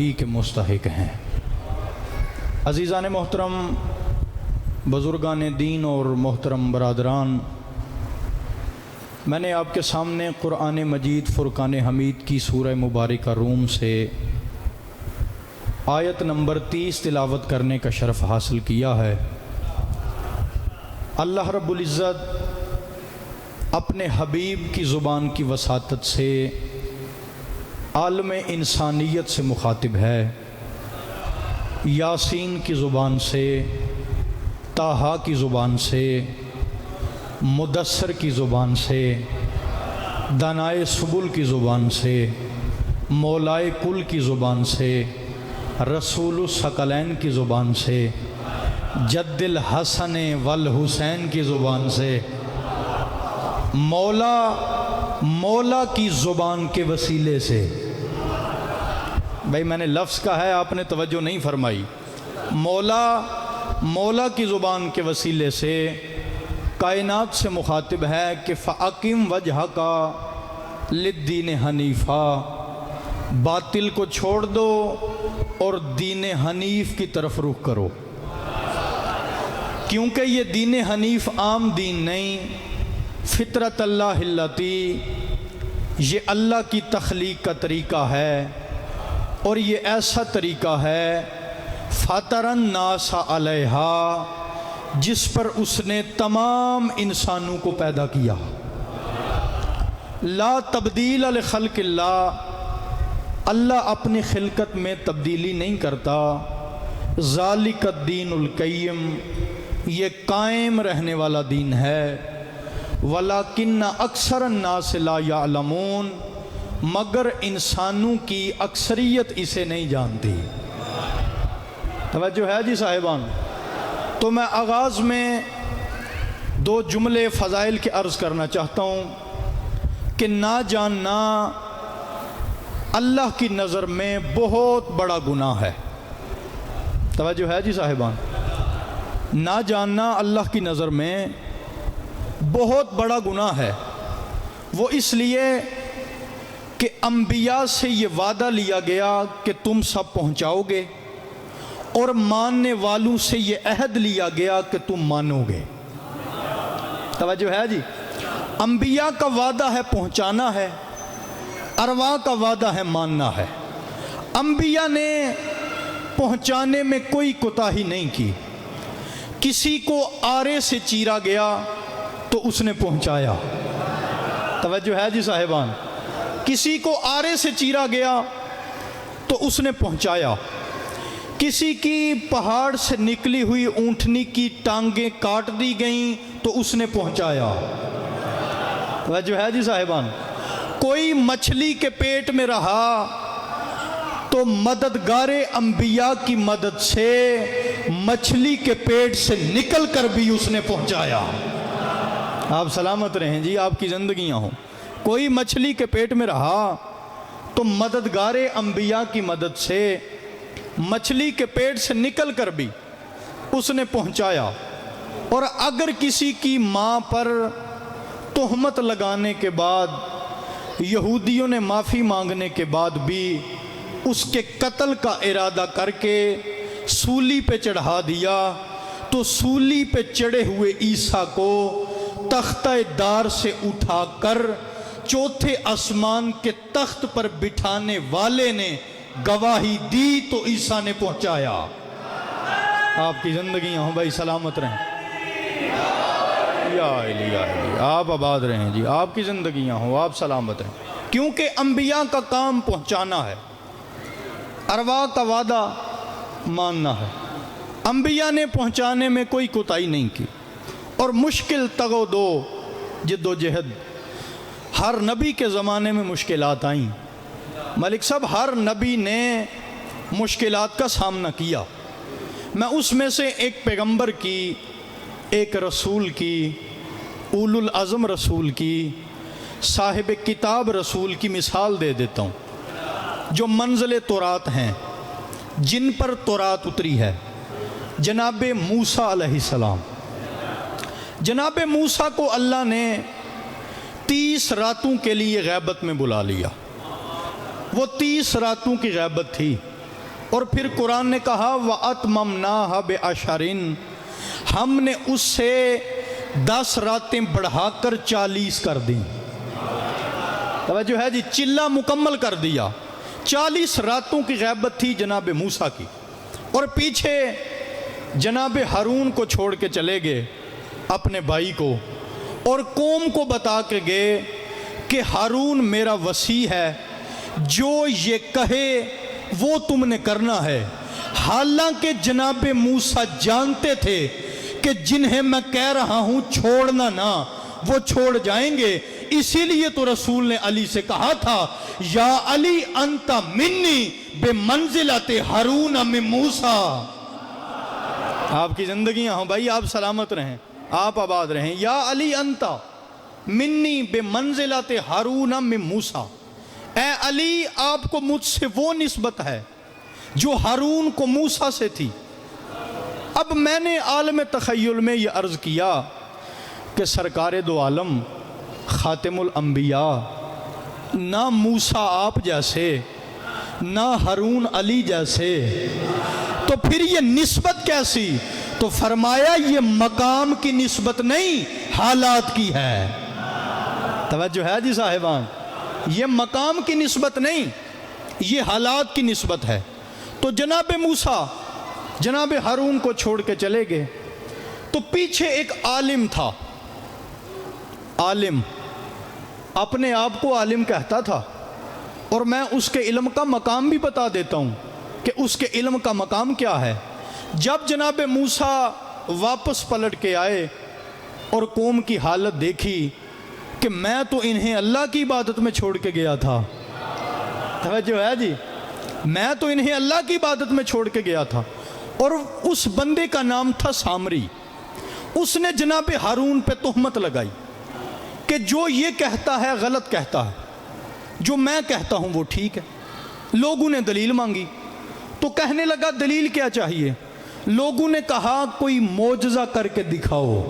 ہی کے مستحق ہیں۔ عزیزان محترم، بزرگان دین اور محترم برادران، میں نے آپ کے سامنے قرآن مجید فرقان حمید کی سورہ مبارکہ روم سے آیت نمبر 30 تلاوت کرنے کا شرف حاصل کیا ہے۔ اللہ رب العزت اپنے حبیب کی زبان کی وساطت سے عالم انسانیت سے مخاطب ہے۔ یاسین کی زبان سے، طٰہٰ کی زبان سے، مدثر کی زبان سے، دانائے سبل کی زبان سے، مولائے کل کی زبان سے، رسول الثقلین کی زبان سے، جد الحسن والحسین کی زبان سے، مولا کی زبان کے وسیلے سے۔ بھائی میں نے لفظ کہا ہے، آپ نے توجہ نہیں فرمائی۔ مولا کی زبان کے وسیلے سے کائنات سے مخاطب ہے کہ فَأَقِمْ وَجْهَكَ لِلدِّينِ حَنِيفًا، باطل کو چھوڑ دو اور دین حنیف کی طرف رخ کرو، کیونکہ یہ دین حنیف عام دین نہیں، فطرت اللہ التی، یہ اللہ کی تخلیق کا طریقہ ہے، اور یہ ایسا طریقہ ہے فَطَرَ النَّاسَ عَلَيْهَا، جس پر اس نے تمام انسانوں کو پیدا کیا۔ لا تبدیل لخلق اللہ، اللہ اپنی خلقت میں تبدیلی نہیں کرتا۔ ذالک الدین القیم، یہ قائم رہنے والا دین ہے۔ ولیکن اکثر الناس لا یعلمون، مگر انسانوں کی اکثریت اسے نہیں جانتی۔ توجہ ہے جی صاحبان؟ تو میں آغاز میں دو جملے فضائل کے عرض کرنا چاہتا ہوں کہ نہ جاننا اللہ کی نظر میں بہت بڑا گناہ ہے۔ توجہ ہے جی صاحبان؟ نہ جاننا اللہ کی نظر میں بہت بڑا گناہ ہے۔ وہ اس لیے کہ انبیاء سے یہ وعدہ لیا گیا کہ تم سب پہنچاؤ گے، اور ماننے والوں سے یہ عہد لیا گیا کہ تم مانو گے۔ توجہ ہے جی؟ انبیاء کا وعدہ ہے پہنچانا ہے، ارواح کا وعدہ ہے ماننا ہے۔ انبیاء نے پہنچانے میں کوئی کوتاہی نہیں کی۔ کسی کو آرے سے چیرا گیا تو اس نے پہنچایا۔ توجہ ہے جی صاحبان؟ کسی کو آرے سے چیرا گیا تو اس نے پہنچایا۔ کسی کی پہاڑ سے نکلی ہوئی اونٹنی کی ٹانگیں کاٹ دی گئیں تو اس نے پہنچایا۔ توجہ ہے جی صاحبان؟ کوئی مچھلی کے پیٹ میں رہا تو مددگار انبیاء کی مدد سے مچھلی کے پیٹ سے نکل کر بھی اس نے پہنچایا۔ آپ سلامت رہیں جی، آپ کی زندگیاں ہوں۔ کوئی مچھلی کے پیٹ میں رہا تو مددگار انبیاء کی مدد سے مچھلی کے پیٹ سے نکل کر بھی اس نے پہنچایا۔ اور اگر کسی کی ماں پر تہمت لگانے کے بعد یہودیوں نے معافی مانگنے کے بعد بھی اس کے قتل کا ارادہ کر کے سولی پہ چڑھا دیا، تو سولی پہ چڑھے ہوئے عیسیٰ کو تختہ دار سے اٹھا کر چوتھے آسمان کے تخت پر بٹھانے والے نے گواہی دی تو عیسیٰ نے پہنچایا۔ آپ کی زندگیاں ہوں بھائی، سلامت رہیں۔ یا علی آپ آباد رہیں جی، آپ کی زندگیاں ہوں، آپ سلامت رہیں، کیونکہ انبیاء کا کام پہنچانا ہے، ارواح کا وعدہ ماننا ہے۔ انبیاء نے پہنچانے میں کوئی کوتاہی نہیں کی، اور مشکل تگ و دو، جد و جہد، ہر نبی کے زمانے میں مشکلات آئیں۔ ملک صاحب، ہر نبی نے مشکلات کا سامنا کیا۔ میں اس میں سے ایک پیغمبر کی، ایک رسول کی، اولو العزم رسول کی، صاحب کتاب رسول کی مثال دے دیتا ہوں، جو منزل تورات ہیں، جن پر تورات اتری ہے۔ جناب موسیٰ علیہ السلام، جناب موسیٰ کو اللہ نے 30 راتوں کے لیے غیبت میں بلا لیا۔ وہ 30 راتوں کی غیبت تھی۔ اور پھر قرآن نے کہا وَأَتْمَمْنَاهَا بِعَشَرٍ، ہم نے اس سے 10 راتیں بڑھا کر 40 کر دیں۔ توجہ ہے جی، چلہ مکمل کر دیا۔ 40 راتوں کی غیبت تھی جناب موسیٰ کی، اور پیچھے جناب ہارون کو چھوڑ کے چلے گئے اپنے بھائی کو، اور قوم کو بتا کے گئے کہ ہارون میرا وصی ہے، جو یہ کہے وہ تم نے کرنا ہے۔ حالانکہ جناب موسیٰ جانتے تھے کہ جنہیں میں کہہ رہا ہوں چھوڑنا نہ، وہ چھوڑ جائیں گے، اسی لیے تو رسول نے علی سے کہا تھا یا علی انت منی بے منزلت ہارون من موسیٰ۔ آپ کی زندگیاں ہوں بھائی، آپ سلامت رہیں، آپ آباد رہیں۔ یا علی انت منی بے منزلت ہارون من موسیٰ، اے علی آپ کو مجھ سے وہ نسبت ہے جو ہارون کو موسیٰ سے تھی۔ اب میں نے عالم تخیل میں یہ عرض کیا کہ سرکار دو عالم خاتم الانبیاء نہ موسیٰ آپ جیسے نہ ہارون علی جیسے، تو پھر یہ نسبت کیسی؟ تو فرمایا یہ مقام کی نسبت نہیں، حالات کی ہے۔ توجہ ہے جی صاحبان، یہ مقام کی نسبت نہیں، یہ حالات کی نسبت ہے۔ تو جناب موسیٰ جناب ہارون کو چھوڑ کے چلے گئے، تو پیچھے ایک عالم تھا۔ عالم اپنے آپ کو عالم کہتا تھا، اور میں اس کے علم کا مقام بھی بتا دیتا ہوں کہ اس کے علم کا مقام کیا ہے۔ جب جناب موسیٰ واپس پلٹ کے آئے اور قوم کی حالت دیکھی کہ میں تو انہیں اللہ کی عبادت میں چھوڑ کے گیا تھا، توجہ ہے جی، میں تو انہیں اللہ کی عبادت میں چھوڑ کے گیا تھا، اور اس بندے کا نام تھا سامری۔ اس نے جناب ہارون پہ تہمت لگائی کہ جو یہ کہتا ہے غلط کہتا ہے، جو میں کہتا ہوں وہ ٹھیک ہے۔ لوگوں نے دلیل مانگی تو کہنے لگا دلیل کیا چاہیے؟ لوگوں نے کہا کوئی معجزہ کر کے دکھاؤ۔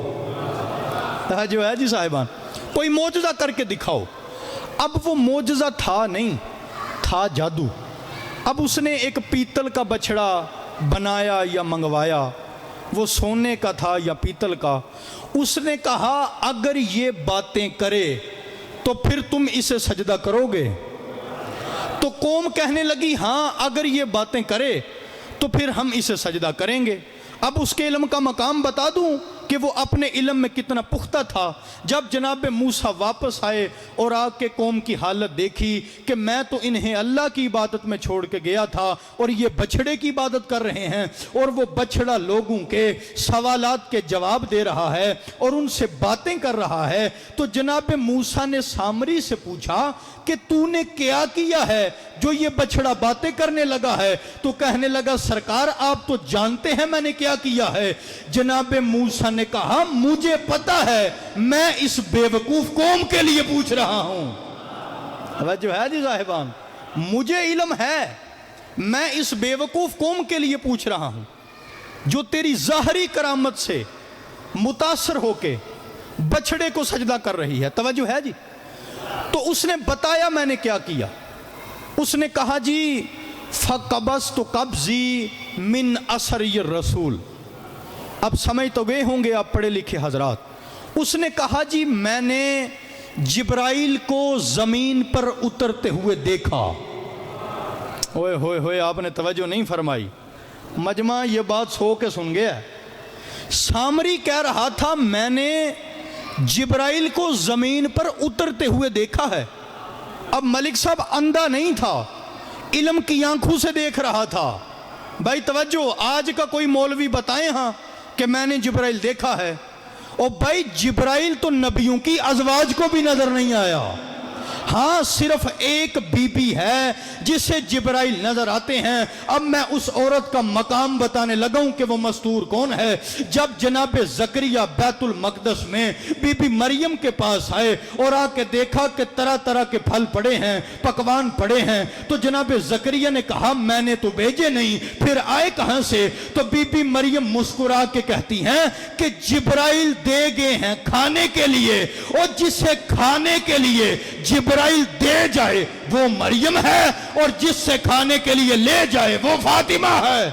جو ہے جی صاحبان، کوئی معجزہ کر کے دکھاؤ۔ اب وہ معجزہ تھا نہیں، تھا جادو۔ اب اس نے ایک پیتل کا بچڑا بنایا یا منگوایا، وہ سونے کا تھا یا پیتل کا۔ اس نے کہا اگر یہ باتیں کرے تو پھر تم اسے سجدہ کرو گے؟ تو قوم کہنے لگی ہاں اگر یہ باتیں کرے تو پھر ہم اسے سجدہ کریں گے۔ اب اس کے علم کا مقام بتا دوں کہ وہ اپنے علم میں کتنا پختہ تھا۔ جب جناب موسیٰ واپس آئے اور آ کے قوم کی حالت دیکھی کہ میں تو انہیں اللہ کی عبادت میں چھوڑ کے گیا تھا اور یہ بچھڑے کی عبادت کر رہے ہیں، اور وہ بچھڑا لوگوں کے سوالات کے جواب دے رہا ہے اور ان سے باتیں کر رہا ہے، تو جناب موسیٰ نے سامری سے پوچھا کہ تو نے کیا کیا ہے جو یہ بچھڑا باتیں کرنے لگا ہے؟ تو کہنے لگا سرکار آپ تو جانتے ہیں میں نے کیا کیا ہے۔ جناب موسیٰ نے کہا مجھے پتا ہے، میں اس بے وقوف قوم کے لیے پوچھ رہا ہوں۔ توجہ ہے جی صاحبان، مجھے علم ہے، میں اس بے وقوف قوم کے لیے پوچھ رہا ہوں جو تیری ظاہری کرامت سے متاثر ہو کے بچھڑے کو سجدہ کر رہی ہے۔ توجہ ہے جی۔ تو اس نے بتایا میں نے کیا کیا۔ اس نے کہا جی فَقَبَسْتُ قَبْزِي مِنْ أَثَرِ الرَّسُولِ۔ اب سمجھ تو گئے ہوں گے آپ پڑھے لکھے حضرات۔ اس نے کہا جی میں نے جبرائیل کو زمین پر اترتے ہوئے دیکھا۔ اوئے ہوئے ہوئے، آپ نے توجہ نہیں فرمائی، مجمع یہ بات سو کے سن گیا۔ سامری کہہ رہا تھا میں نے جبرائیل کو زمین پر اترتے ہوئے دیکھا ہے۔ اب ملک صاحب اندھا نہیں تھا، علم کی آنکھوں سے دیکھ رہا تھا۔ بھائی توجہ، آج کا کوئی مولوی بتائیں ہاں کہ میں نے جبرائیل دیکھا ہے، اور بھائی جبرائیل تو نبیوں کی ازواج کو بھی نظر نہیں آیا۔ ہاں صرف ایک بی بی ہے جسے جبرائیل نظر آتے ہیں۔ اب میں اس عورت کا مقام بتانے لگا ہوں کہ وہ مستور کون ہے۔ جب جناب زکریا بیت المقدس میں بی بی مریم کے پاس آئے اور آ کے دیکھا کہ طرح طرح کے پھل پڑے ہیں، پکوان پڑے ہیں، تو جناب زکریا نے کہا میں نے تو بھیجے نہیں، پھر آئے کہاں سے؟ تو بی بی مریم مسکرا کے کہتی ہیں کہ جبرائیل دے گئے ہیں کھانے کے لیے، اور جسے کھانے کے لیے جبرائیل دے جائے وہ مریم ہے، اور جس سے کھانے کے لیے لے جائے وہ فاطمہ ہے۔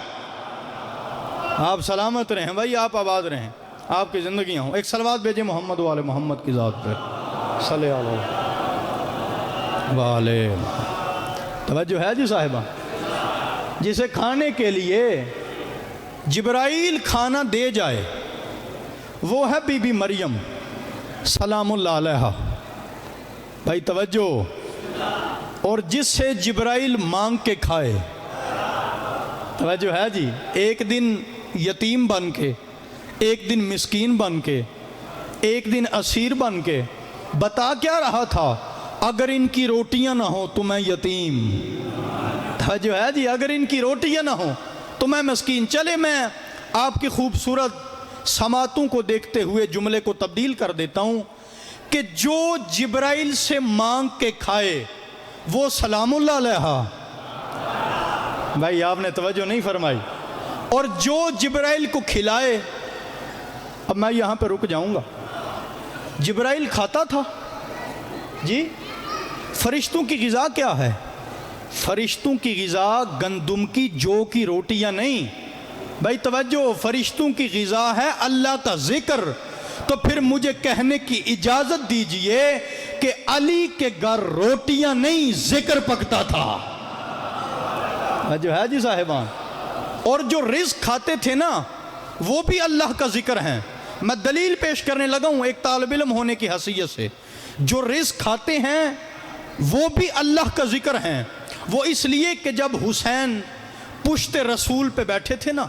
آپ سلامت رہیں بھائی، آپ آباد رہیں، آپ کی زندگیاں ہوں۔ ایک صلوات بھیجیں محمد والے محمد کی ذات پہ، صلی اللہ والے۔ توجہ ہے جی صاحبہ؟ جسے کھانے کے لیے جبرائیل کھانا دے جائے وہ ہے بی بی مریم سلام اللہ علیہا۔ بھائی توجہ، اور جس سے جبرائیل مانگ کے کھائے، توجہ ہے جی، ایک دن یتیم بن کے، ایک دن مسکین بن کے، ایک دن اسیر بن کے بتا کیا رہا تھا؟ اگر ان کی روٹیاں نہ ہوں تو میں یتیم، توجہ ہے جی، اگر ان کی روٹیاں نہ ہوں تو میں مسکین۔ چلے میں آپ کی خوبصورت سماعتوں کو دیکھتے ہوئے جملے کو تبدیل کر دیتا ہوں کہ جو جبرائیل سے مانگ کے کھائے وہ سلام اللہ علیہا۔ بھائی آپ نے توجہ نہیں فرمائی۔ اور جو جبرائیل کو کھلائے، اب میں یہاں پہ رک جاؤں گا، جبرائیل کھاتا تھا جی؟ فرشتوں کی غذا کیا ہے؟ فرشتوں کی غذا گندم کی جو کی روٹیاں نہیں، بھائی توجہ، فرشتوں کی غذا ہے اللہ کا ذکر۔ تو پھر مجھے کہنے کی اجازت دیجئے کہ علی کے گھر روٹیاں نہیں ذکر پکتا تھا، جو ہے جی صاحبان۔ اور جو رزق کھاتے تھے نا وہ بھی اللہ کا ذکر ہیں۔ میں دلیل پیش کرنے لگا ہوں ایک طالب علم ہونے کی حیثیت سے۔ جو رزق کھاتے ہیں وہ بھی اللہ کا ذکر ہیں۔ وہ اس لیے کہ جب حسین پشت رسول پہ بیٹھے تھے نا،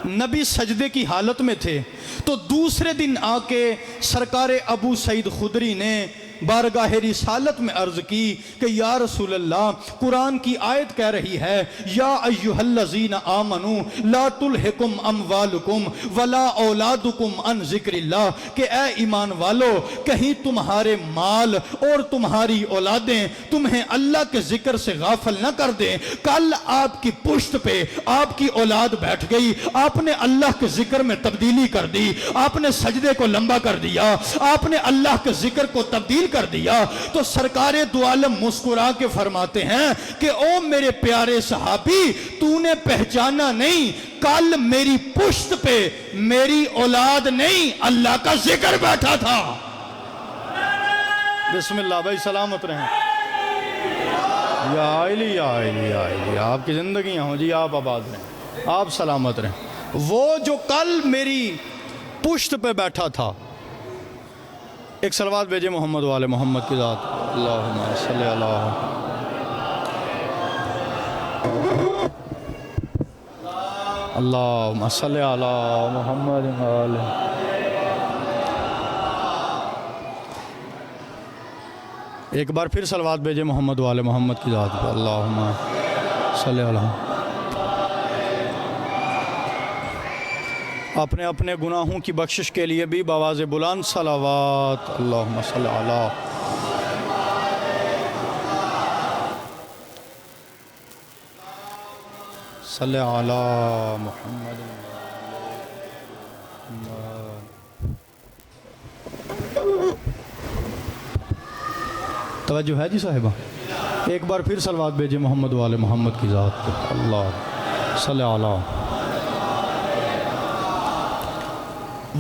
نبی سجدے کی حالت میں تھے، تو دوسرے دن آ کے سرکار ابو سعید خدری نے بارگاہ رسالت میں عرض کی کہ یا رسول اللہ، قرآن کی آیت کہہ رہی ہے یا ایھا الذین آمنوا لا تلھکم اموالکم ولا اولادکم عن ذکر اللہ، کہ اے ایمان والو کہیں تمہارے مال اور تمہاری اولادیں تمہیں اللہ کے ذکر سے غافل نہ کر دیں۔ کل آپ کی پشت پہ آپ کی اولاد بیٹھ گئی، آپ نے اللہ کے ذکر میں تبدیلی کر دی، آپ نے سجدے کو لمبا کر دیا، آپ نے اللہ کے ذکر کو تبدیل کر دیا، تو سرکار دو عالم مسکرا کے فرماتے ہیں کہ او میرے پیارے صحابی، تو نے پہچانا نہیں، کل میری پشت پہ میری اولاد نہیں اللہ کا ذکر بیٹھا تھا۔ بسم اللہ بھائی، سلامت رہیں۔ یا علی یا علی یا علی، آپ کی زندگیاں ہوں جی، آپ آباد رہیں، آپ سلامت رہیں۔ وہ جو کل میری پشت پہ بیٹھا تھا، ایک صلوات بھیجے محمد والے محمد کی ذات، اللہم صلی اللہ۔ اللہم صلی علی محمد والے۔ ایک بار پھر صلوات بھیجے محمد والے محمد کی ذات، اللہم صلی علی۔ اپنے اپنے گناہوں کی بخشش کے لیے بھی بآواز بلند صلوات، اللہم صلی علی۔ صلی علی محمد۔ توجہ ہے جی صاحبہ؟ ایک بار پھر صلوات بھیجے محمد والے محمد کی ذات، اللہ صلی علی۔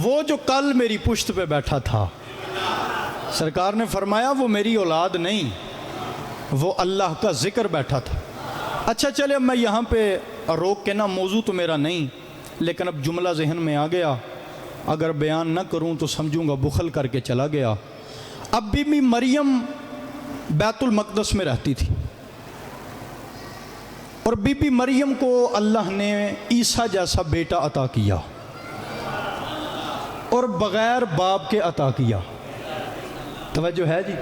وہ جو کل میری پشت پہ بیٹھا تھا، سرکار نے فرمایا وہ میری اولاد نہیں، وہ اللہ کا ذکر بیٹھا تھا۔ اچھا چلے اب میں یہاں پہ روک کے نا، موضوع تو میرا نہیں لیکن اب جملہ ذہن میں آ گیا، اگر بیان نہ کروں تو سمجھوں گا بخل کر کے چلا گیا۔ اب بی بی مریم بیت المقدس میں رہتی تھی، اور بی بی مریم کو اللہ نے عیسیٰ جیسا بیٹا عطا کیا اور بغیر باپ کے عطا کیا۔ توجہ ہے جی؟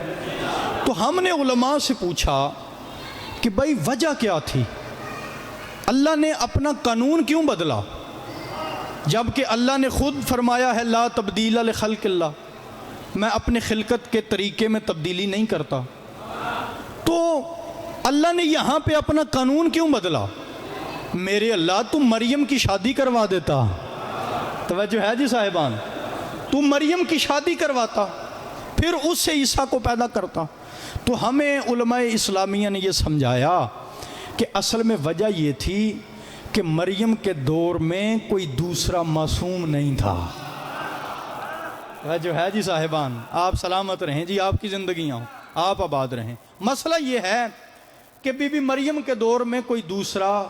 تو ہم نے علماء سے پوچھا کہ بھائی وجہ کیا تھی؟ اللہ نے اپنا قانون کیوں بدلا جبکہ اللہ نے خود فرمایا ہے لا تبدیل لخلق اللہ، میں اپنے خلقت کے طریقے میں تبدیلی نہیں کرتا؟ تو اللہ نے یہاں پہ اپنا قانون کیوں بدلا؟ میرے اللہ تم مریم کی شادی کروا دیتا، توجہ ہے جی صاحبان، تم مریم کی شادی کرواتا، پھر اس سے عیسیٰ کو پیدا کرتا، تو ہمیں علماء اسلامیہ نے یہ سمجھایا کہ اصل میں وجہ یہ تھی کہ مریم کے دور میں کوئی دوسرا معصوم نہیں تھا۔ جو ہے جی صاحبان، آپ سلامت رہیں جی، آپ کی زندگیاں ہوں، آپ آباد رہیں۔ مسئلہ یہ ہے کہ بی بی مریم کے دور میں کوئی دوسرا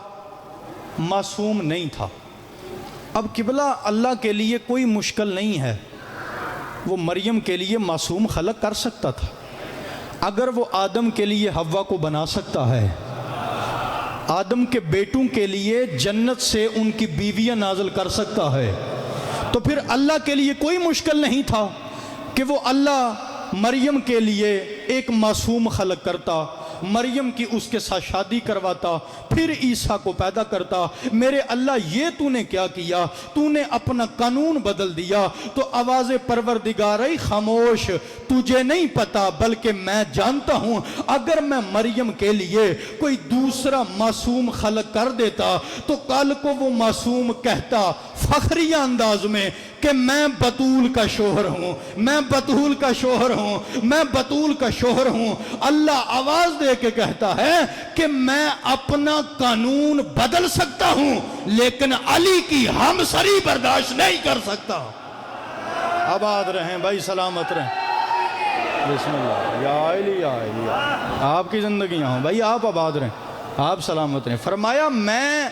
معصوم نہیں تھا۔ اب قبلہ اللہ کے لیے کوئی مشکل نہیں ہے، وہ مریم کے لیے معصوم خلق کر سکتا تھا۔ اگر وہ آدم کے لیے حوا کو بنا سکتا ہے، آدم کے بیٹوں کے لیے جنت سے ان کی بیویاں نازل کر سکتا ہے، تو پھر اللہ کے لیے کوئی مشکل نہیں تھا کہ وہ اللہ مریم کے لیے ایک معصوم خلق کرتا، مریم کی اس کے ساتھ شادی کرواتا، پھر عیسیٰ کو پیدا کرتا۔ میرے اللہ یہ تو نے کیا کیا؟ تو نے اپنا قانون بدل دیا۔ تو آواز پروردگارے خاموش، تجھے نہیں پتا بلکہ میں جانتا ہوں، اگر میں مریم کے لیے کوئی دوسرا معصوم خلق کر دیتا تو کل کو وہ معصوم کہتا فخریہ انداز میں کہ میں بطول کا شوہر ہوں، میں بطول کا شوہر ہوں، میں بطول کا شوہر ہوں۔ اللہ آواز دے کے کہتا ہے کہ میں اپنا قانون بدل سکتا ہوں، لیکن علی کی ہمسری برداشت نہیں کر سکتا۔ آباد رہیں بھائی، سلامت رہیں۔ بسم اللہ، یا علی یا علی، آپ کی زندگیاں ہوں بھائی، آپ آباد رہیں، آپ سلامت رہیں۔ فرمایا میں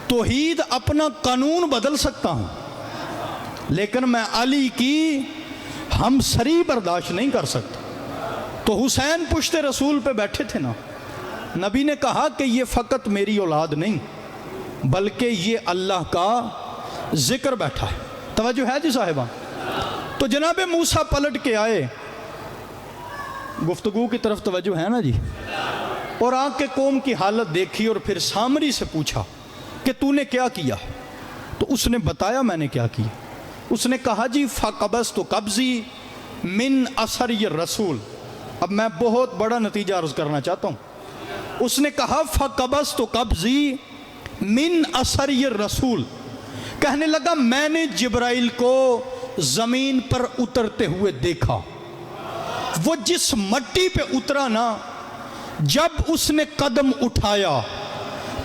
توحید اپنا قانون بدل سکتا ہوں، لیکن میں علی کی ہمسری برداشت نہیں کر سکتا۔ تو حسین پشت رسول پہ بیٹھے تھے نا، نبی نے کہا کہ یہ فقط میری اولاد نہیں بلکہ یہ اللہ کا ذکر بیٹھا ہے۔ توجہ ہے جی صاحبہ؟ تو جناب موسیٰ پلٹ کے آئے، گفتگو کی طرف توجہ ہے نا جی، اور آ کے قوم کی حالت دیکھی اور پھر سامری سے پوچھا کہ تو نے کیا کیا؟ تو اس نے بتایا میں نے کیا کیا۔ اس نے کہا جی فَقَبَسْتُ قَبْضِي مِنْ أَثَرِ الرَّسُولِ۔ اب میں بہت بڑا نتیجہ عرض کرنا چاہتا ہوں۔ اس نے کہا فَقَبَسْتُ قَبْضِي مِنْ أَثَرِ الرَّسُولِ، کہنے لگا میں نے جبرائیل کو زمین پر اترتے ہوئے دیکھا۔ وہ جس مٹی پہ اترا نا، جب اس نے قدم اٹھایا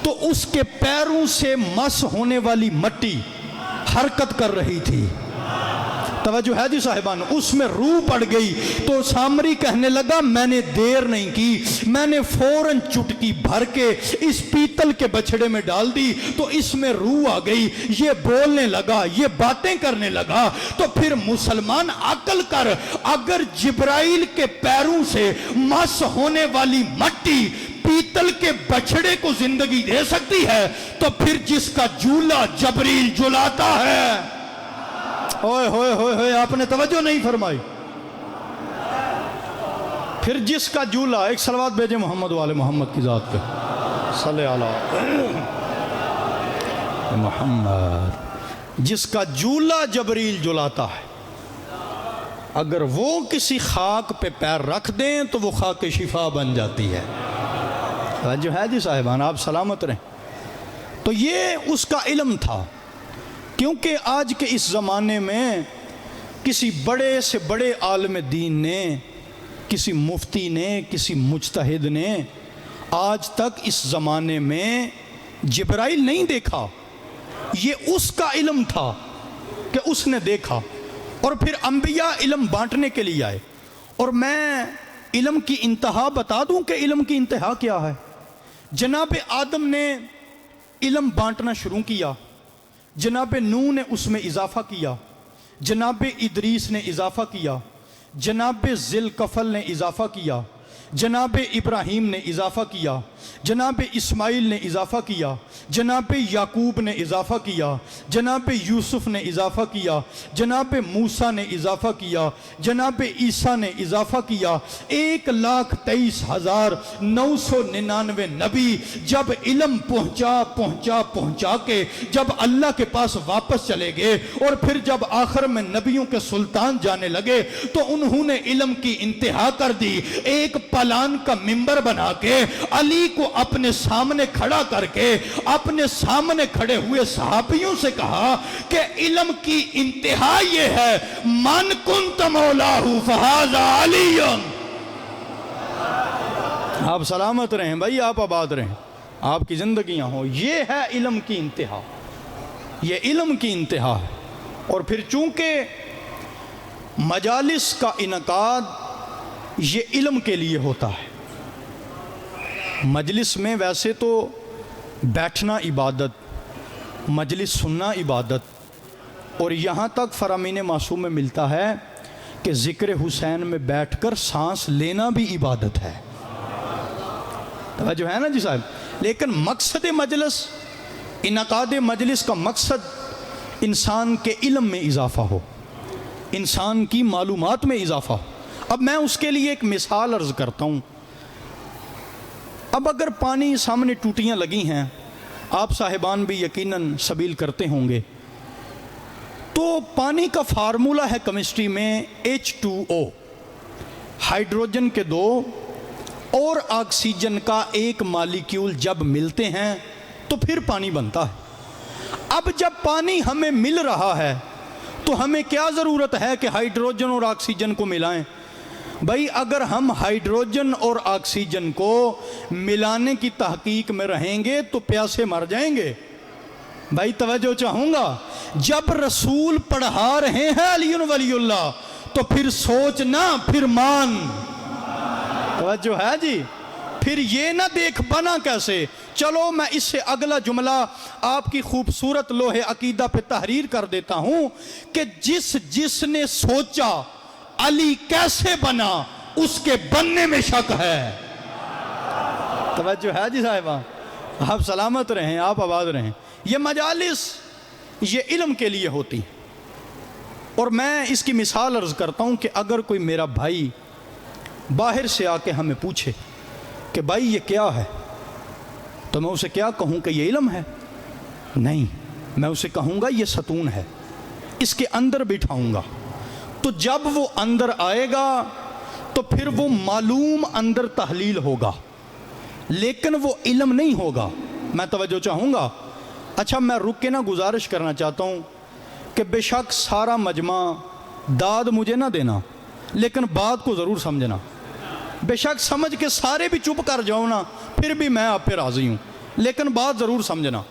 تو اس کے پیروں سے مس ہونے والی مٹی حرکت کر رہی تھی۔ توجہ ہے جی صاحبان؟ اس میں روح پڑ گئی۔ تو سامری کہنے لگا میں نے دیر نہیں کی، میں نے فوراً چٹکی بھر کے اس پیتل کے بچڑے میں ڈال دی تو اس میں روح آ گئی، یہ بولنے لگا، یہ باتیں کرنے لگا۔ تو پھر مسلمان عقل کر، اگر جبرائیل کے پیروں سے مس ہونے والی مٹی پیتل کے بچڑے کو زندگی دے سکتی ہے تو پھر جس کا جولا جبریل جلاتا ہے، ہوئے ہوئے ہوئے ہوئے، آپ نے توجہ نہیں فرمائی۔ پھر جس کا جولا، ایک صلوات بھیجے محمد والے محمد کی ذات پہ، صلی اللہ محمد، جس کا جولا جبریل جلاتا ہے، اگر وہ کسی خاک پہ پیر رکھ دیں تو وہ خاک شفا بن جاتی ہے۔ جو ہے جی صاحبان، آپ سلامت رہیں۔ تو یہ اس کا علم تھا، کیونکہ آج کے اس زمانے میں کسی بڑے سے بڑے عالم دین نے، کسی مفتی نے، کسی مجتہد نے آج تک اس زمانے میں جبرائیل نہیں دیکھا۔ یہ اس کا علم تھا کہ اس نے دیکھا، اور پھر انبیاء علم بانٹنے کے لیے آئے۔ اور میں علم کی انتہا بتا دوں کہ علم کی انتہا کیا ہے۔ جناب آدم نے علم بانٹنا شروع کیا، جناب نوح نے اس میں اضافہ کیا، جناب ادریس نے اضافہ کیا، جناب ذی الکفل نے اضافہ کیا، جناب ابراہیم نے اضافہ کیا، جناب اسماعیل نے اضافہ کیا، جناب یعقوب نے اضافہ کیا، جناب یوسف نے اضافہ کیا، جناب موسیٰ نے اضافہ کیا، جناب عیسیٰ نے اضافہ کیا۔ 1,23,999 نبی جب علم پہنچا کے جب اللہ کے پاس واپس چلے گئے، اور پھر جب آخر میں نبیوں کے سلطان جانے لگے تو انہوں نے علم کی انتہا کر دی۔ ایک پلان کا ممبر بنا کے علی کو اپنے سامنے کھڑا کر کے اپنے سامنے کھڑے ہوئے صحابیوں سے کہا کہ علم کی انتہا یہ ہے، من کنت مولاہ فہذا علی۔ آپ سلامت رہیں بھائی، آپ آباد رہیں، آپ کی زندگیاں ہوں۔ یہ ہے علم کی انتہا، یہ علم کی انتہا ہے۔ اور پھر چونکہ مجالس کا انعقاد یہ علم کے لیے ہوتا ہے۔ مجلس میں ویسے تو بیٹھنا عبادت، مجلس سننا عبادت، اور یہاں تک فرامین معصوم میں ملتا ہے کہ ذکر حسین میں بیٹھ کر سانس لینا بھی عبادت ہے۔ توجہ ہے نا جی صاحب؟ لیکن مقصد مجلس، انعقاد مجلس کا مقصد انسان کے علم میں اضافہ ہو، انسان کی معلومات میں اضافہ ہو۔ اب میں اس کے لیے ایک مثال عرض کرتا ہوں۔ اب اگر پانی سامنے ٹوٹیاں لگی ہیں، آپ صاحبان بھی یقیناً سبیل کرتے ہوں گے، تو پانی کا فارمولہ ہے کیمسٹری میں H2O، ہائیڈروجن کے 2 اور آکسیجن کا 1 مالیکیول جب ملتے ہیں تو پھر پانی بنتا ہے۔ اب جب پانی ہمیں مل رہا ہے تو ہمیں کیا ضرورت ہے کہ ہائیڈروجن اور آکسیجن کو ملائیں؟ بھائی اگر ہم ہائیڈروجن اور آکسیجن کو ملانے کی تحقیق میں رہیں گے تو پیاسے مر جائیں گے۔ بھائی توجہ چاہوں گا، جب رسول پڑھا رہے ہیں علی ولی اللہ تو پھر سوچ نہ پھر مان۔ توجہ ہے جی؟ پھر یہ نہ دیکھ بنا کیسے۔ چلو میں اس سے اگلا جملہ آپ کی خوبصورت لوح عقیدہ پہ تحریر کر دیتا ہوں کہ جس نے سوچا علی کیسے بنا، اس کے بننے میں شک ہے۔ توجہ ہے جی صاحبہ؟ آپ سلامت رہیں، آپ آباد رہیں۔ یہ مجالس یہ علم کے لیے ہوتی ہیں۔ اور میں اس کی مثال عرض کرتا ہوں کہ اگر کوئی میرا بھائی باہر سے آ کے ہمیں پوچھے کہ بھائی یہ کیا ہے، تو میں اسے کیا کہوں کہ یہ علم ہے؟ نہیں، میں اسے کہوں گا یہ ستون ہے، اس کے اندر بٹھاؤں گا۔ تو جب وہ اندر آئے گا تو پھر وہ معلوم اندر تحلیل ہوگا، لیکن وہ علم نہیں ہوگا۔ میں توجہ چاہوں گا۔ اچھا میں رک کے نہ گزارش کرنا چاہتا ہوں کہ بے شک سارا مجمع داد مجھے نہ دینا، لیکن بات کو ضرور سمجھنا۔ بے شک سمجھ کے سارے بھی چپ کر جاؤ نا، پھر بھی میں آپ پہ راضی ہوں، لیکن بات ضرور سمجھنا۔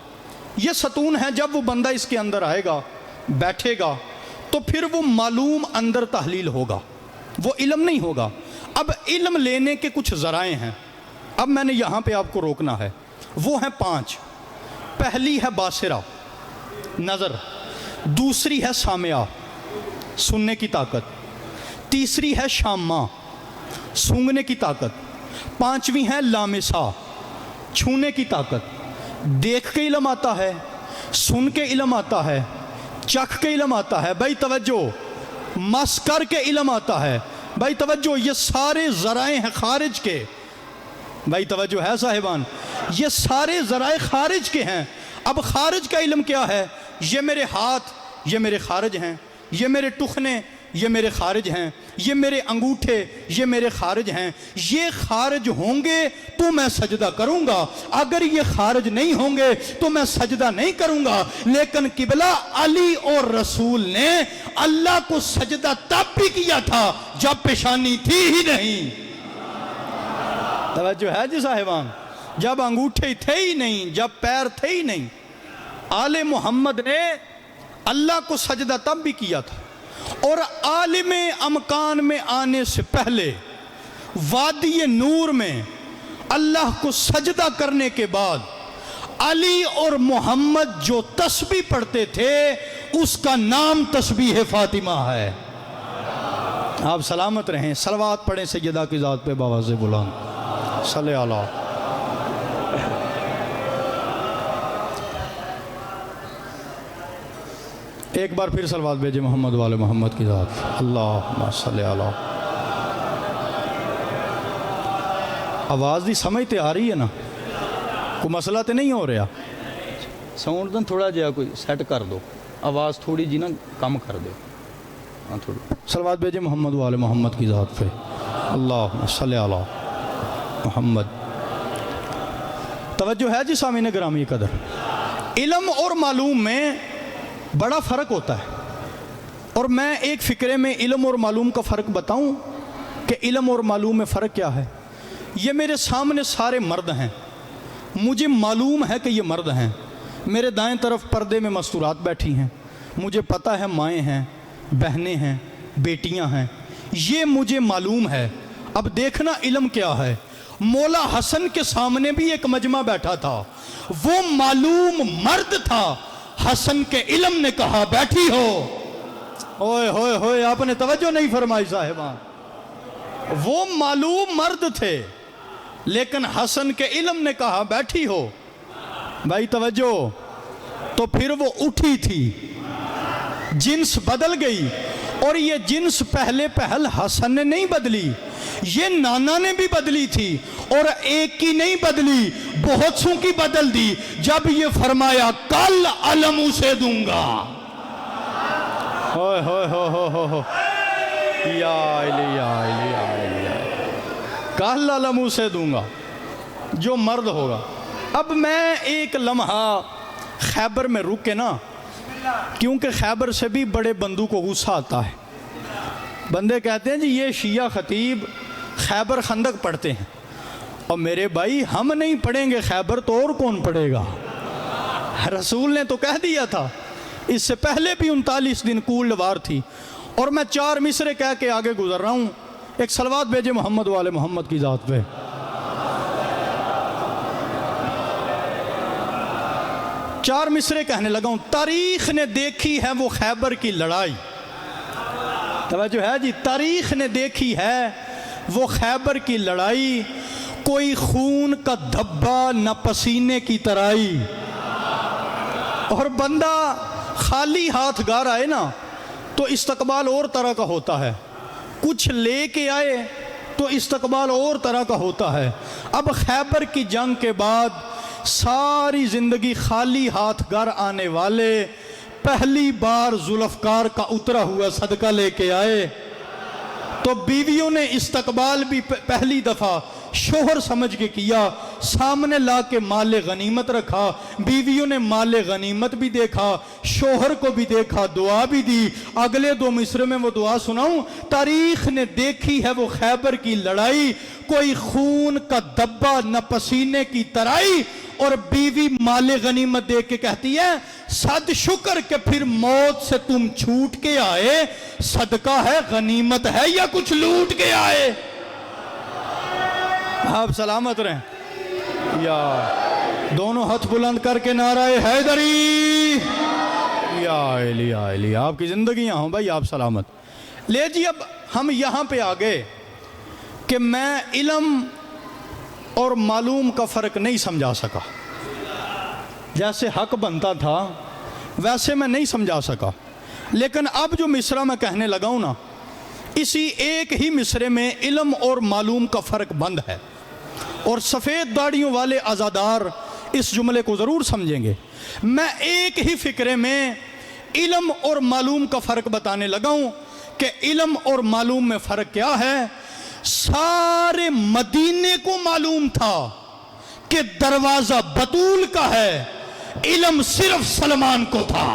یہ ستون ہے، جب وہ بندہ اس کے اندر آئے گا، بیٹھے گا، تو پھر وہ معلوم اندر تحلیل ہوگا، وہ علم نہیں ہوگا۔ اب علم لینے کے کچھ ذرائع ہیں، اب میں نے یہاں پہ آپ کو روکنا ہے۔ وہ ہیں 5۔ پہلی ہے باصرہ، نظر، دوسری ہے سامعہ، سننے کی طاقت، تیسری ہے شامہ، سونگھنے کی طاقت، 5ویں ہے لامسہ، چھونے کی طاقت۔ دیکھ کے علم آتا ہے، سن کے علم آتا ہے، چکھ کے علم آتا ہے، بھائی توجہ، مس کر کے علم آتا ہے، بھائی توجہ۔ یہ سارے ذرائع ہیں خارج کے، بھائی توجہ ہے صاحبان، یہ سارے ذرائع خارج کے ہیں۔ اب خارج کا علم کیا ہے؟ یہ میرے ہاتھ، یہ میرے خارج ہیں، یہ میرے ٹخنے، یہ میرے خارج ہیں، یہ میرے انگوٹھے، یہ میرے خارج ہیں۔ یہ خارج ہوں گے تو میں سجدہ کروں گا، اگر یہ خارج نہیں ہوں گے تو میں سجدہ نہیں کروں گا۔ لیکن قبلہ علی اور رسول نے اللہ کو سجدہ تب بھی کیا تھا جب پیشانی تھی ہی نہیں۔ توجہ ہے جی صاحبان؟ جب انگوٹھے تھے ہی نہیں، جب پیر تھے ہی نہیں۔ آل محمد نے اللہ کو سجدہ تب بھی کیا تھا، اور عالم امکان میں آنے سے پہلے وادی نور میں اللہ کو سجدہ کرنے کے بعد علی اور محمد جو تسبیح پڑھتے تھے اس کا نام تسبیح فاطمہ ہے۔ آپ سلامت رہیں، صلوات پڑھیں سیدہ کی ذات پہ باواز بلند، صلی اللہ۔ ایک بار پھر صلوات بھیجے محمد والے محمد کی ذات، اللہم صلی اللہ۔ آواز دی سمجھتے آ رہی ہے نا؟ کوئی مسئلہ تے نہیں ہو رہا؟ ساؤنڈ دن تھوڑا جہا کوئی سیٹ کر دو، آواز تھوڑی جی نا کم کر دو، ہاں تھوڑی۔ صلوات بھیجے محمد والے محمد کی ذات پہ، اللہم صلی اللہ محمد۔ توجہ ہے جی سامعین گرامی قدر؟ علم اور معلوم میں بڑا فرق ہوتا ہے، اور میں ایک فقرے میں علم اور معلوم کا فرق بتاؤں کہ علم اور معلوم میں فرق کیا ہے۔ یہ میرے سامنے سارے مرد ہیں، مجھے معلوم ہے کہ یہ مرد ہیں، میرے دائیں طرف پردے میں مستورات بیٹھی ہیں، مجھے پتہ ہے مائیں ہیں، بہنیں ہیں، بیٹیاں ہیں، یہ مجھے معلوم ہے۔ اب دیکھنا علم کیا ہے۔ مولا حسن کے سامنے بھی ایک مجمع بیٹھا تھا، وہ معلوم مرد تھا، حسن کے علم نے کہا بیٹھی ہو۔ اوئے ہوئے ہوئے، آپ نے توجہ نہیں فرمائی صاحبان۔ وہ معلوم مرد تھے لیکن حسن کے علم نے کہا بیٹھی ہو۔ بھائی توجہ، تو پھر وہ اٹھی تھی، جنس بدل گئی، اور یہ جنس پہلے پہل حسن نے نہیں بدلی، یہ نانا نے بھی بدلی تھی، اور ایک کی نہیں بدلی، بہت سوں کی بدل دی، جب یہ فرمایا کل علم اسے دوں گا۔ ہوئے ہوئے ہوئے ہوئے، یا علی یا علی یا علی، کل علم اسے دوں گا جو مرد ہوگا۔ اب میں ایک لمحہ خیبر میں رک کے نا، کیونکہ خیبر سے بھی بڑے بندوں کو غصہ آتا ہے، بندے کہتے ہیں جی یہ شیعہ خطیب خیبر خندق پڑھتے ہیں، اور میرے بھائی ہم نہیں پڑھیں گے خیبر تو اور کون پڑھے گا؟ رسول نے تو کہہ دیا تھا، اس سے پہلے بھی 39 دن کول وار تھی، اور میں 4 مصرے کہہ کے آگے گزر رہا ہوں۔ ایک صلوات بھیجے محمد والے محمد کی ذات پہ۔ 4 مصرے کہنے لگا ہوں۔ تاریخ نے دیکھی ہے وہ خیبر کی لڑائی، توجہ ہے جی، تاریخ نے دیکھی ہے وہ خیبر کی لڑائی، کوئی خون کا دھبا نہ پسینے کی ترائی۔ اور بندہ خالی ہاتھ گار آئے نا تو استقبال اور طرح کا ہوتا ہے، کچھ لے کے آئے تو استقبال اور طرح کا ہوتا ہے۔ اب خیبر کی جنگ کے بعد ساری زندگی خالی ہاتھ گھر آنے والے پہلی بار ذوالفقار کا اترا ہوا صدقہ لے کے آئے، تو بیویوں نے استقبال بھی پہلی دفعہ شوہر سمجھ کے کیا، سامنے لا کے مال غنیمت رکھا، بیویوں نے مال غنیمت بھی دیکھا، شوہر کو بھی دیکھا، دعا بھی دی۔ اگلے 2 مصرے میں وہ دعا سناؤں۔ تاریخ نے دیکھی ہے وہ خیبر کی لڑائی، کوئی خون کا دبا نہ پسینے کی ترائی، اور بیوی مال غنیمت دیکھ کے کہتی ہے صد شکر کہ پھر موت سے تم چھوٹ کے آئے، صدقہ ہے غنیمت ہے یا کچھ لوٹ کے آئے؟ آپ سلامت رہیں۔ یا دونوں ہاتھ بلند کر کے نعرہ حیدری، یا علی یا علی، آپ کی زندگیاں ہوں بھائی، آپ سلامت۔ لے جی، اب ہم یہاں پہ آگئے کہ میں علم اور معلوم کا فرق نہیں سمجھا سکا، جیسے حق بنتا تھا ویسے میں نہیں سمجھا سکا، لیکن اب جو مصرع میں کہنے لگا ہوں نا، اسی ایک ہی مصرے میں علم اور معلوم کا فرق بند ہے، اور سفید داڑھیوں والے عزادار اس جملے کو ضرور سمجھیں گے۔ میں ایک ہی فقرے میں علم اور معلوم کا فرق بتانے لگا ہوں کہ علم اور معلوم میں فرق کیا ہے۔ سارے مدینے کو معلوم تھا کہ دروازہ بطول کا ہے، علم صرف سلمان کو تھا۔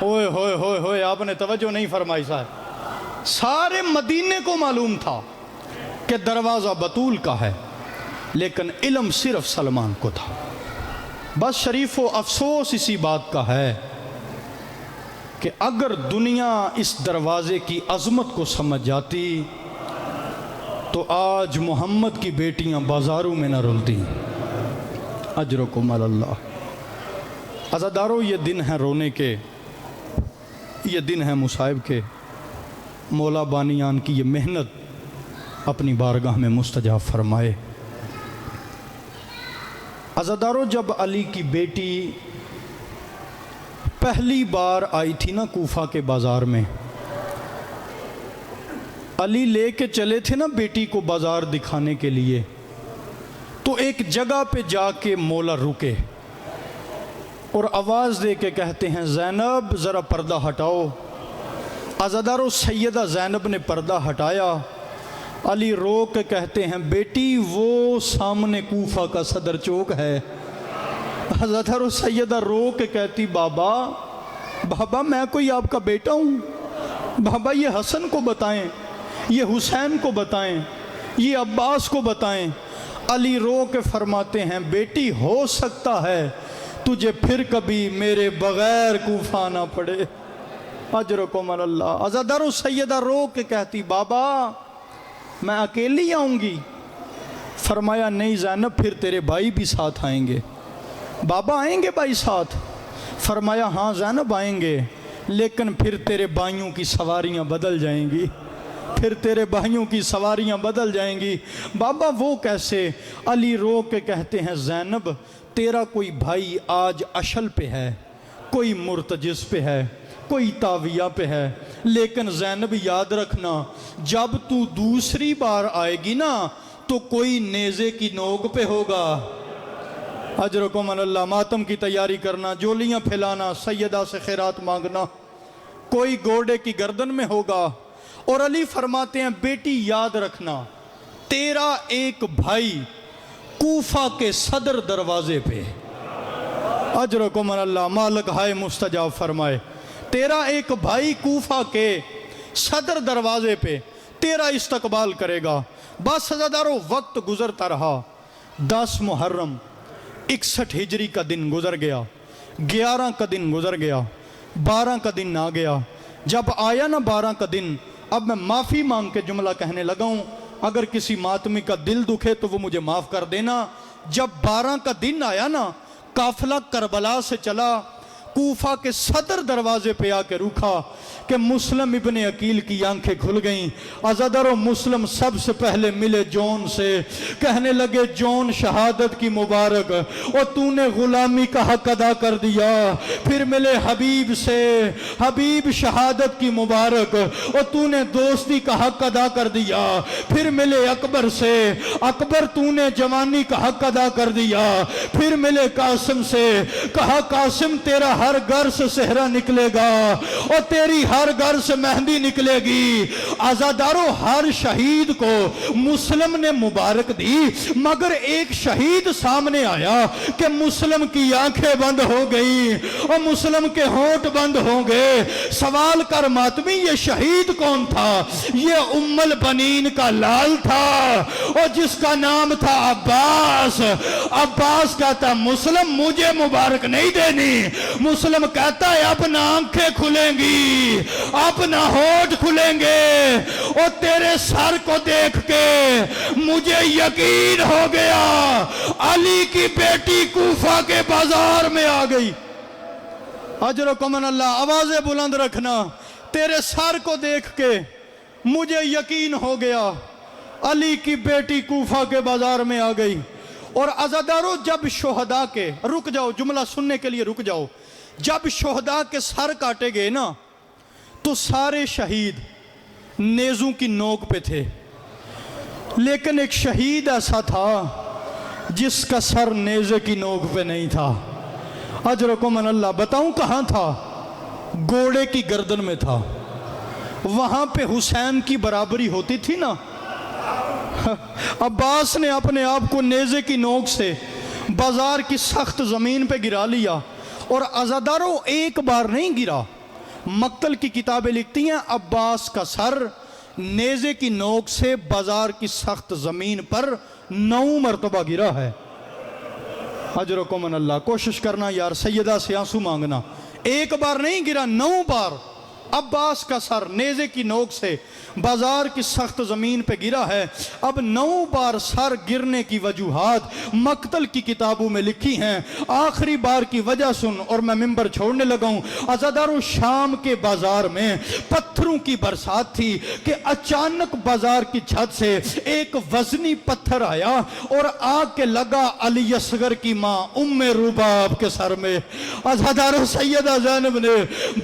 ہوئے ہوئے ہوئے ہوئے، آپ نے توجہ نہیں فرمائی صاحب۔ سارے مدینے کو معلوم تھا کہ دروازہ بطول کا ہے، لیکن علم صرف سلمان کو تھا۔ بس شریف و افسوس اسی بات کا ہے کہ اگر دنیا اس دروازے کی عظمت کو سمجھ جاتی تو آج محمد کی بیٹیاں بازاروں میں نہ رلتی۔ اجرکم اللہ۔ عزادارو، یہ دن ہے رونے کے، یہ دن ہے مصائب کے، مولا بانیان کی یہ محنت اپنی بارگاہ میں مستجاب فرمائے۔ عزادارو، جب علی کی بیٹی پہلی بار آئی تھی نا کوفہ کے بازار میں، علی لے کے چلے تھے نا بیٹی کو بازار دکھانے کے لیے، تو ایک جگہ پہ جا کے مولا رکے اور آواز دے کے کہتے ہیں زینب ذرا پردہ ہٹاؤ۔ عزادارو، سیدہ زینب نے پردہ ہٹایا۔ علی رو کے کہتے ہیں بیٹی وہ سامنے کوفہ کا صدر چوک ہے۔ عزادارو، سیدہ رو کے کہتی بابا میں کوئی آپ کا بیٹا ہوں، بابا یہ حسن کو بتائیں، یہ حسین کو بتائیں، یہ عباس کو بتائیں۔ علی رو کے فرماتے ہیں بیٹی ہو سکتا ہے تجھے پھر کبھی میرے بغیر کوفہ نہ پڑے۔ اجرکم اللہ۔ عزادارو سیدہ رو کے کہتی بابا میں اکیلی آؤں گی؟ فرمایا نہیں زینب پھر تیرے بھائی بھی ساتھ آئیں گے۔ بابا آئیں گے بھائی ساتھ؟ فرمایا ہاں زینب آئیں گے، لیکن پھر تیرے بھائیوں کی سواریاں بدل جائیں گی، پھر تیرے بھائیوں کی سواریاں بدل جائیں گی۔ بابا وہ کیسے؟ علی رو کے کہتے ہیں زینب تیرا کوئی بھائی آج اشل پہ ہے، کوئی مرتجز پہ ہے، کوئی تاویہ پہ ہے، لیکن زینب یاد رکھنا جب تو دوسری بار آئے گی نا تو کوئی نیزے کی نوک پہ ہوگا۔ اجرکم اللہ۔ ماتم کی تیاری کرنا، جولیاں پھیلانا، سیدہ سے خیرات مانگنا، کوئی گھوڑے کی گردن میں ہوگا۔ اور علی فرماتے ہیں بیٹی یاد رکھنا تیرا ایک بھائی کوفہ کے صدر دروازے پہ، اجرکم اللہ، مالک ہائے مستجاب فرمائے، تیرا ایک بھائی کوفہ کے صدر دروازے پہ تیرا استقبال کرے گا۔ بس عزادارو وقت گزرتا رہا، 10 محرم 61 ہجری کا دن گزر گیا، 11 کا دن گزر گیا، 12 کا دن آ گیا۔ جب آیا نا 12 کا دن، اب میں معافی مانگ کے جملہ کہنے لگا ہوں، اگر کسی ماتمی کا دل دکھے تو وہ مجھے معاف کر دینا۔ جب 12 کا دن آیا نا، قافلہ کربلا سے چلا، کوفہ کے صدر دروازے پہ آ کے رکا کہ مسلم ابن عقیل کی آنکھیں کھل گئیں۔ عزادارو مسلم سب سے پہلے ملے جون سے، کہنے لگے جون شہادت کی مبارک، اور تو نے غلامی کا حق ادا کر دیا۔ پھر ملے حبیب سے، حبیب شہادت کی مبارک، اور تو نے دوستی کا حق ادا کر دیا۔ پھر ملے اکبر سے، اکبر تو نے جوانی کا حق ادا کر دیا۔ پھر ملے قاسم سے، کہا قاسم تیرا ہر گھر سے صحرا نکلے گا اور تیری ہر گھر سے مہندی نکلے گی۔ عزادارو ہر شہید کو مسلم نے مبارک دی، مگر ایک شہید سامنے آیا کہ مسلم کی آنکھیں بند ہو گئی اور مسلم کے ہونٹ بند ہو گئے۔ سوال کر ماتمی یہ شہید کون تھا؟ یہ ام البنین کا لال تھا اور جس کا نام تھا عباس۔ عباس کہتا مسلم مجھے مبارک نہیں دینی، مسلم کہتا ہے اب نہ آنکھیں کھلیں گی، اب نہ ہونٹ کھلیں گے، اور تیرے سر کو دیکھ کے مجھے یقین ہو گیا علی کی بیٹی کوفہ کے بازار میں آ گئی۔ اجرکم اللہ۔ آوازیں بلند رکھنا، تیرے سر کو دیکھ کے مجھے یقین ہو گیا علی کی بیٹی کوفہ کے بازار میں آ گئی۔ اور عزادارو جب شہداء کے، رک جاؤ جملہ سننے کے لیے رک جاؤ، جب شہداء کے سر کاٹے گئے نا تو سارے شہید نیزوں کی نوک پہ تھے، لیکن ایک شہید ایسا تھا جس کا سر نیزے کی نوک پہ نہیں تھا۔ اجرکم اللہ۔ بتاؤں کہاں تھا؟ گھوڑے کی گردن میں تھا۔ وہاں پہ حسین کی برابری ہوتی تھی نا۔ عباس نے اپنے آپ کو نیزے کی نوک سے بازار کی سخت زمین پہ گرا لیا، اور عزادارو ایک بار نہیں گرا۔ مقتل کی کتابیں لکھتی ہیں عباس کا سر نیزے کی نوک سے بازار کی سخت زمین پر 9 مرتبہ گرا ہے۔ اجرکم اللہ۔ کوشش کرنا یار، سیدہ سے آنسو مانگنا، ایک بار نہیں گرا، 9 بار عباس کا سر نیزے کی نوک سے بازار کی سخت زمین پہ گرا ہے۔ اب 9 بار سر گرنے کی وجوہات مقتل کی کتابوں میں لکھی ہیں۔ آخری بار کی وجہ سن اور میں منبر چھوڑنے لگا ہوں۔ عزادارو شام کے بازار میں پتھروں کی برسات تھی کہ اچانک بازار کی چھت سے ایک وزنی پتھر آیا اور آ کے لگا علی اصغر کی ماں ام رباب کے سر میں۔ عزادارو سیدہ زینب نے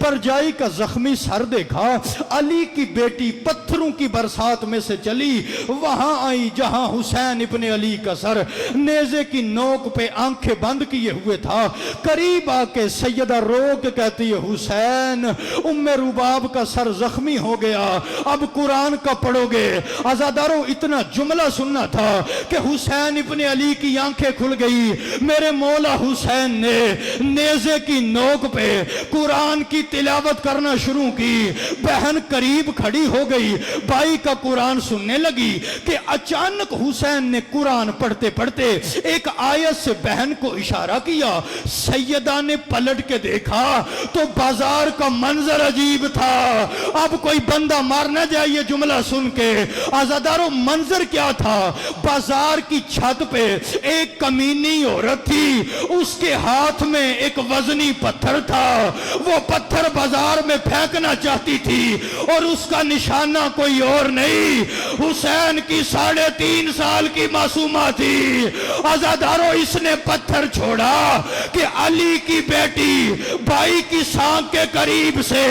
برجائی کا زخمی سر دیکھا، علی کی بیٹی پتھروں کی برسات میں سے چلی، وہاں آئی جہاں حسین ابن علی کا سر نیزے کی نوک پہ آنکھیں بند کیے ہوئے تھا۔ قریب آ کے سیدہ رو کے کہتی ہے حسین ام رباب کا سر زخمی ہو گیا، اب قرآن کا پڑھو گے؟ عزادارو اتنا جملہ سننا تھا کہ حسین ابن علی کی آنکھیں کھل گئی۔ میرے مولا حسین نے نیزے کی نوک پہ قرآن کی تلاوت کرنا شروع شروع کی، بہن قریب کھڑی ہو گئی، بھائی کا قرآن سننے لگی کہ اچانک حسین نے قرآن پڑھتے پڑھتے ایک آیت سے بہن کو اشارہ کیا۔ سیدہ نے پلٹ کے دیکھا تو بازار کا منظر عجیب تھا۔ اب کوئی بندہ مار نہ جائے یہ جملہ سن کے، عزادارو منظر کیا تھا؟ بازار کی چھت پہ ایک کمینی عورت تھی، اس کے ہاتھ میں ایک وزنی پتھر تھا، وہ پتھر بازار میں پھینکنا چاہتی تھی اور اس کا نشانہ کوئی اور نہیں، حسین کی 3.5 سال کی معصومہ تھی۔ عزادارو اس نے پتھر چھوڑا کہ علی کی بیٹی بھائی کی سانکھ کے قریب سے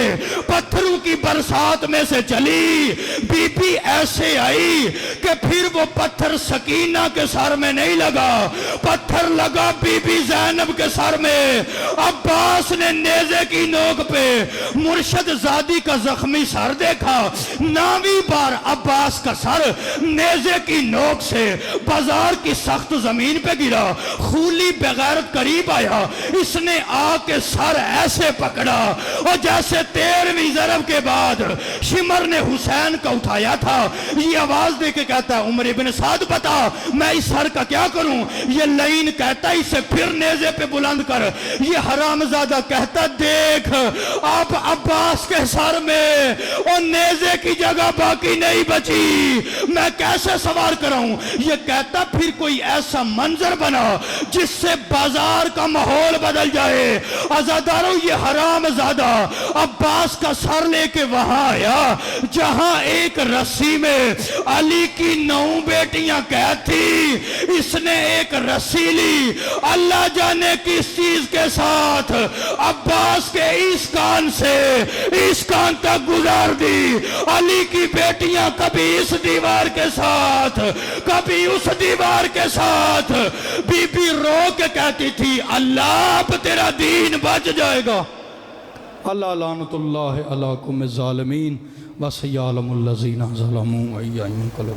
پتھروں کی برسات میں سے چلی، بی بی ایسے آئی کہ پھر وہ پتھر سکینہ کے سر میں نہیں لگا، پتھر لگا بی بی زینب کے سر میں۔ عباس نے نیزے کی نوک پہ مرشد زادی کا زخمی سر دیکھا، 9ویں بار عباس کا سر نیزے کی نوک سے بازار کی سخت زمین پہ گرا۔ خولی بغیرت قریب آیا، اس نے آ کے سر ایسے پکڑا اور جیسے 13ویں ضرب کے بعد شمر نے حسین کا اٹھایا تھا، یہ آواز دے کے کہتا ہے عمر ابن سعد بتا میں اس سر کا کیا کروں؟ یہ لعین کہتا ہے اسے پھر نیزے پہ بلند کر۔ یہ حرامزادہ کہتا دیکھ اب عباس کے سر میں اور نیزے کی جگہ باقی نہیں بچی، میں کیسے سوار کراؤں؟ یہ کہتا پھر کوئی ایسا منظر بنا جس سے بازار کا ماحول بدل جائے۔ عزادارو یہ حرامزادہ عباس کا سر لے کے وہاں آیا جہاں ایک رسی میں علی کی 9 بیٹیاں قید تھی، اس نے ایک رسی لی، اللہ جانے کس چیز کے ساتھ عباس کے اس کان سے اس کان تک گزار دی۔ علی کی بیٹیاں کبھی اس دیوار کے ساتھ کبھی اس دیوار کے ساتھ، بی بی رو کے کہتی تھی اللہ اب تیرا دین بچ جائے گا۔ اللہ لعنت اللہ علیکم الظالمین وسیعلم الذین ظلموا ایّ انقلبوا۔